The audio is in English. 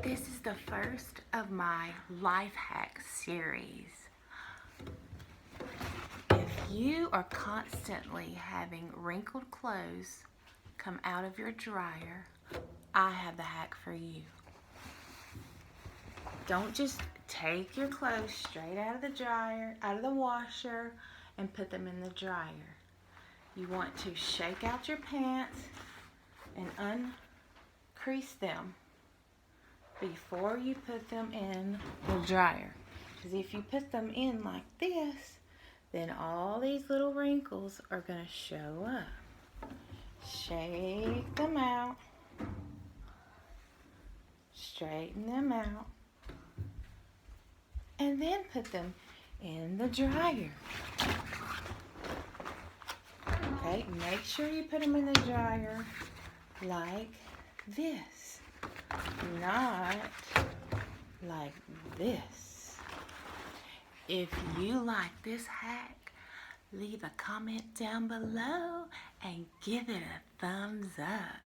This is the first of my life hack series. If you are constantly having wrinkled clothes come out of your dryer, I have the hack for you. Don't just take your clothes straight out of the dryer, out of the washer, and put them in the dryer. You want to shake out your pants and uncrease them before you put them in the dryer. Because if you put them in like this, then all these little wrinkles are going to show up. Shake them out. Straighten them out. And then put them in the dryer. Okay, make sure you put them in the dryer like this. Not like this. If you like this hack, leave a comment down below and give it a thumbs up.